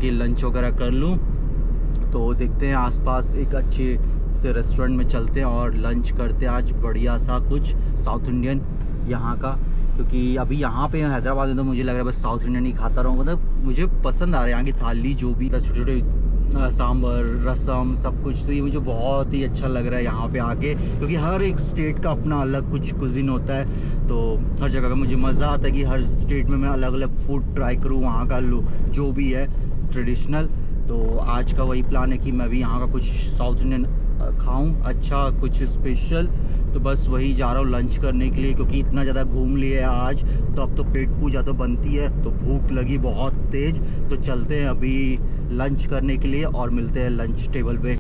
कि लंच वगैरह कर लूँ। तो देखते हैं आसपास एक अच्छे से रेस्टोरेंट में चलते हैं और लंच करते हैं आज बढ़िया सा कुछ साउथ इंडियन यहाँ का, क्योंकि अभी यहाँ पे हैदराबाद में तो मुझे लग रहा है बस साउथ इंडियन ही खाता रहूँ। मतलब मुझे पसंद आ रहा है यहाँ की थाली, जो भी छोटे छोटे सांभर रसम सब कुछ, तो ये मुझे बहुत ही अच्छा लग रहा है यहाँ पे आके, क्योंकि हर एक स्टेट का अपना अलग कुछ कुजिन होता है। तो हर जगह का मुझे मज़ा आता है कि हर स्टेट में मैं अलग अलग फूड ट्राई करूँ, वहाँ का जो भी है ट्रेडिशनल। तो आज का वही प्लान है कि मैं भी यहाँ का कुछ साउथ इंडियन खाऊं, अच्छा कुछ स्पेशल। तो बस वही जा रहा हूँ लंच करने के लिए, क्योंकि इतना ज़्यादा घूम लिए आज, तो अब तो पेट पूजा तो बनती है, तो भूख लगी बहुत तेज़। तो चलते हैं अभी लंच करने के लिए और मिलते हैं लंच टेबल पे।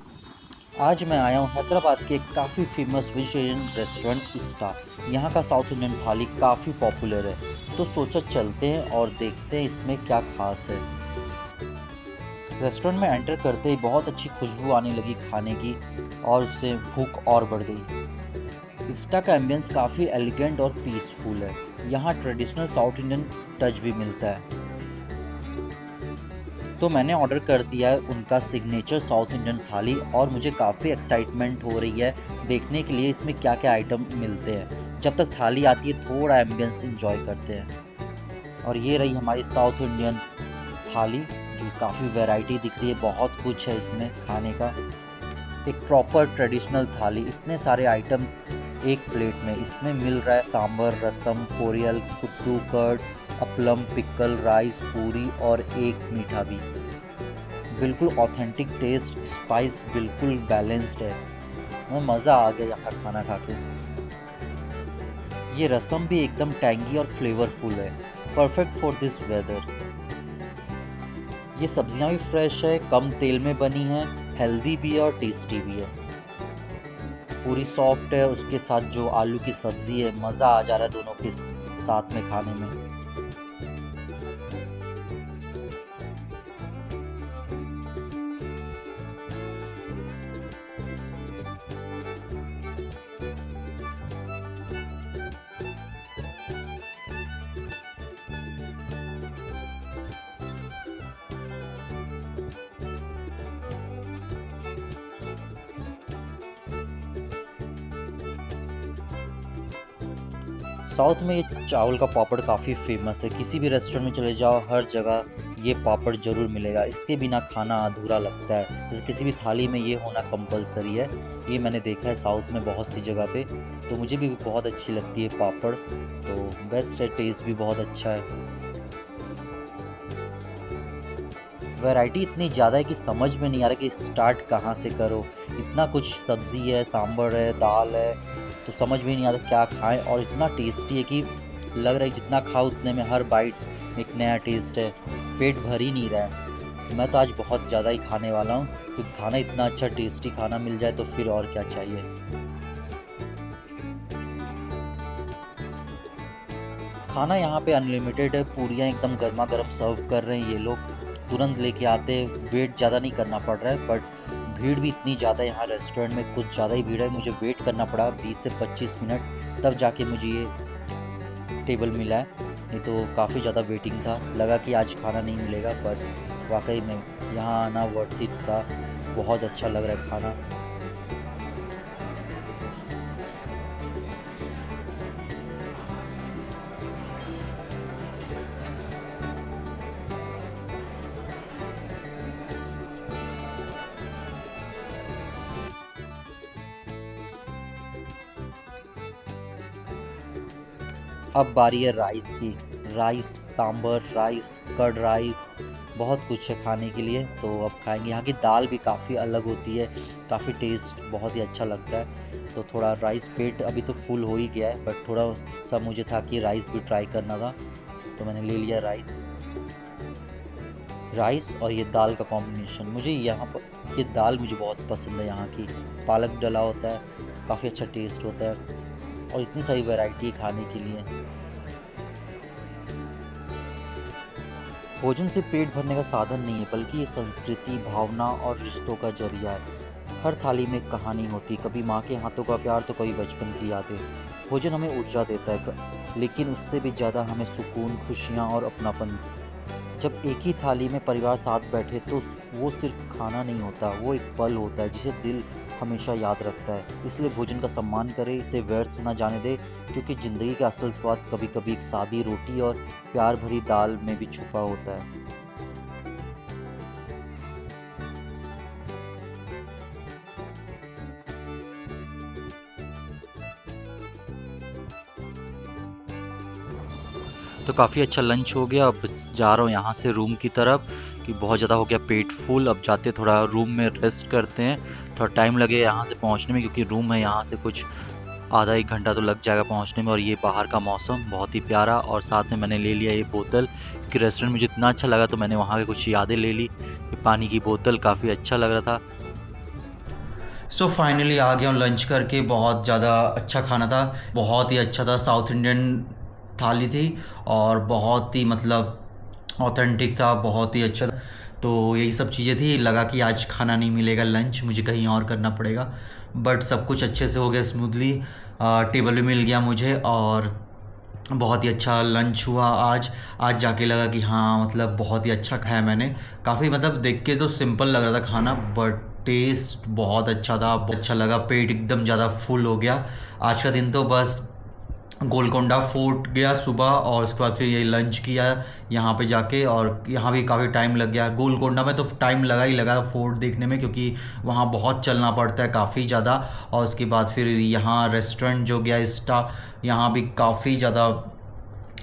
आज मैं आया हूँ हैदराबाद के एक काफ़ी फेमस वेजिटेरियन रेस्टोरेंट इस्टा। यहाँ का साउथ इंडियन थाली काफ़ी पॉपुलर है, तो सोचा चलते हैं और देखते हैं इसमें क्या खास है। रेस्टोरेंट में एंटर करते ही बहुत अच्छी खुशबू आने लगी खाने की, और उससे भूख और बढ़ गई। इस्टा का एम्बियंस काफ़ी एलिगेंट और पीसफुल है। यहाँ ट्रेडिशनल साउथ इंडियन टच भी मिलता है। तो मैंने ऑर्डर कर दिया है उनका सिग्नेचर साउथ इंडियन थाली, और मुझे काफ़ी एक्साइटमेंट हो रही है देखने के लिए इसमें क्या क्या आइटम मिलते हैं। जब तक थाली आती है थोड़ा एम्बियंस इंजॉय करते हैं। और ये रही हमारी साउथ इंडियन थाली, जो काफ़ी वैरायटी दिख रही है, बहुत कुछ है इसमें खाने का। एक प्रॉपर ट्रेडिशनल थाली, इतने सारे आइटम एक प्लेट में इसमें मिल रहा है। सांभर रसम पोरियल कुट्टू कर्ड अपलम पिकल राइस पूरी और एक मीठा भी। बिल्कुल ऑथेंटिक टेस्ट, स्पाइस बिल्कुल बैलेंस्ड है। मैं मज़ा आ गया यहाँ खाना खा के। ये रसम भी एकदम टैंगी और फ्लेवरफुल है, परफेक्ट फॉर दिस वेदर। ये सब्जियां भी फ्रेश है, कम तेल में बनी है, हेल्दी भी है और टेस्टी भी है। पूरी सॉफ्ट है, उसके साथ जो आलू की सब्जी है, मज़ा आ जा रहा है दोनों के साथ में खाने में। साउथ में ये चावल का पापड़ काफ़ी फेमस है। किसी भी रेस्टोरेंट में चले जाओ, हर जगह ये पापड़ ज़रूर मिलेगा। इसके बिना खाना अधूरा लगता है। जैसे किसी भी थाली में ये होना कंपलसरी है। ये मैंने देखा है साउथ में बहुत सी जगह पे, तो मुझे भी बहुत अच्छी लगती है पापड़। तो बेस्ट है, टेस्ट भी बहुत अच्छा है। वैरायटी इतनी ज़्यादा है कि समझ में नहीं आ रहा कि स्टार्ट कहाँ से करो। इतना कुछ सब्ज़ी है, सांभर है, दाल है, तो समझ में नहीं आता क्या खाएं। और इतना टेस्टी है कि लग रहा है जितना खाओ उतने में हर बाइट एक नया टेस्ट है। पेट भर ही नहीं रहा है। मैं तो आज बहुत ज़्यादा ही खाने वाला हूँ, क्योंकि खाना इतना अच्छा टेस्टी खाना मिल जाए तो फिर और क्या चाहिए। खाना यहाँ पे अनलिमिटेड है, पूरियाँ एकदम गर्मा गर्म सर्व कर रहे हैं ये लोग, तुरंत लेके आते। वेट ज़्यादा नहीं करना पड़ रहा है, बट भीड़ भी इतनी ज़्यादा है यहाँ रेस्टोरेंट में, कुछ ज़्यादा ही भीड़ है। मुझे वेट करना पड़ा 20 से 25 मिनट, तब जाके मुझे ये टेबल मिला है। नहीं तो काफ़ी ज़्यादा वेटिंग था, लगा कि आज खाना नहीं मिलेगा, बट वाकई में यहाँ आना वर्थ इट था। बहुत अच्छा लग रहा है खाना। अब बारी है राइस की। Rice sambar rice curd rice, बहुत कुछ है खाने के लिए, तो अब खाएंगे। यहाँ की दाल भी काफ़ी अलग होती है, काफ़ी टेस्ट बहुत ही अच्छा लगता है। तो थोड़ा राइस, पेट अभी तो फुल हो ही गया है, बट थोड़ा सा मुझे था कि राइस भी ट्राई करना था, तो मैंने ले लिया राइस। राइस और ये दाल का कॉम्बिनेशन, मुझे यहाँ पर ये दाल मुझे बहुत पसंद है। यहाँ की पालक डला होता है, काफ़ी अच्छा टेस्ट होता है, और इतनी सारी वैरायटी है खाने के लिए। भोजन से पेट भरने का साधन नहीं है, बल्कि ये संस्कृति, भावना और रिश्तों का जरिया है। हर थाली में एक कहानी होती, कभी माँ के हाथों का प्यार तो कभी बचपन की यादें। भोजन हमें ऊर्जा देता है, लेकिन उससे भी ज़्यादा हमें सुकून, खुशियाँ और अपनापन जब एक ही थाली में परिवार साथ बैठे तो वो सिर्फ खाना नहीं होता, वो एक पल होता है जिसे दिल हमेशा याद रखता है। इसलिए भोजन का सम्मान करें, इसे व्यर्थ ना जाने दें, क्योंकि ज़िंदगी का असल स्वाद कभी कभी एक सादी रोटी और प्यार भरी दाल में भी छुपा होता है। तो काफ़ी अच्छा लंच हो गया। अब जा रहा हूँ यहाँ से रूम की तरफ कि बहुत ज़्यादा हो गया पेट फुल। अब जाते थोड़ा रूम में रेस्ट करते हैं, थोड़ा टाइम लगे यहाँ से पहुँचने में, क्योंकि रूम है यहाँ से कुछ आधा 1 घंटा तो लग जाएगा पहुँचने में। और ये बाहर का मौसम बहुत ही प्यारा, और साथ में मैंने ले लिया ये बोतल, क्योंकि रेस्टोरेंट मुझे इतना अच्छा लगा तो मैंने वहाँ की कुछ यादें ले ली। ये पानी की बोतल काफ़ी अच्छा लग रहा था। सो फाइनली आ गया हूँ लंच करके। बहुत ज़्यादा अच्छा खाना था, बहुत ही अच्छा था। साउथ इंडियन थाली थी और बहुत ही मतलब ऑथेंटिक था, बहुत ही अच्छा था। तो यही सब चीज़ें थी। लगा कि आज खाना नहीं मिलेगा, लंच मुझे कहीं और करना पड़ेगा, बट सब कुछ अच्छे से हो गया स्मूथली। टेबल भी मिल गया मुझे और बहुत ही अच्छा लंच हुआ आज। आज जाके लगा कि हाँ मतलब बहुत ही अच्छा खाया मैंने। काफ़ी मतलब देख के तो सिंपल लग रहा था खाना, बट टेस्ट बहुत अच्छा था, बहुत अच्छा लगा। पेट एकदम ज़्यादा फुल हो गया। आज का दिन तो बस गोलकोंडा फोर्ट गया सुबह, और उसके बाद फिर ये लंच किया यहाँ पे जाके, और यहाँ भी काफ़ी टाइम लग गया। गोलकोंडा में तो टाइम लगा ही लगा फोर्ट देखने में, क्योंकि वहाँ बहुत चलना पड़ता है काफ़ी ज़्यादा। और उसके बाद फिर यहाँ रेस्टोरेंट जो गया स्टा, यहाँ भी काफ़ी ज़्यादा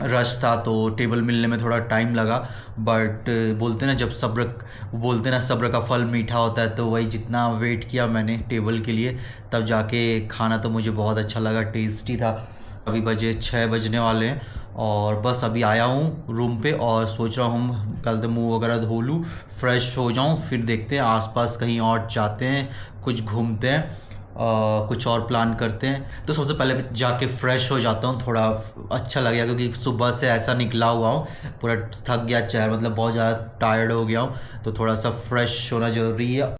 रश था, तो टेबल मिलने में थोड़ा टाइम लगा। बट बोलते ना जब सब्र का फल मीठा होता है, तो वही जितना वेट किया मैंने टेबल के लिए, तब जाके खाना तो मुझे बहुत अच्छा लगा, टेस्टी था। अभी बजे 6 बजने वाले हैं और बस अभी आया हूँ रूम पे, और सोच रहा हूँ कल तो मुँह वगैरह धो लूँ, फ्रेश हो जाऊँ, फिर देखते हैं आसपास कहीं और जाते हैं, कुछ घूमते हैं, कुछ और प्लान करते हैं। तो सबसे पहले जाके फ्रेश हो जाता हूँ, थोड़ा अच्छा लगेगा, क्योंकि सुबह से ऐसा निकला हुआ हूँ, पूरा थक गया, चेहरा मतलब बहुत ज़्यादा टायर्ड हो गया हूँ, तो थोड़ा सा फ्रेश होना ज़रूरी है।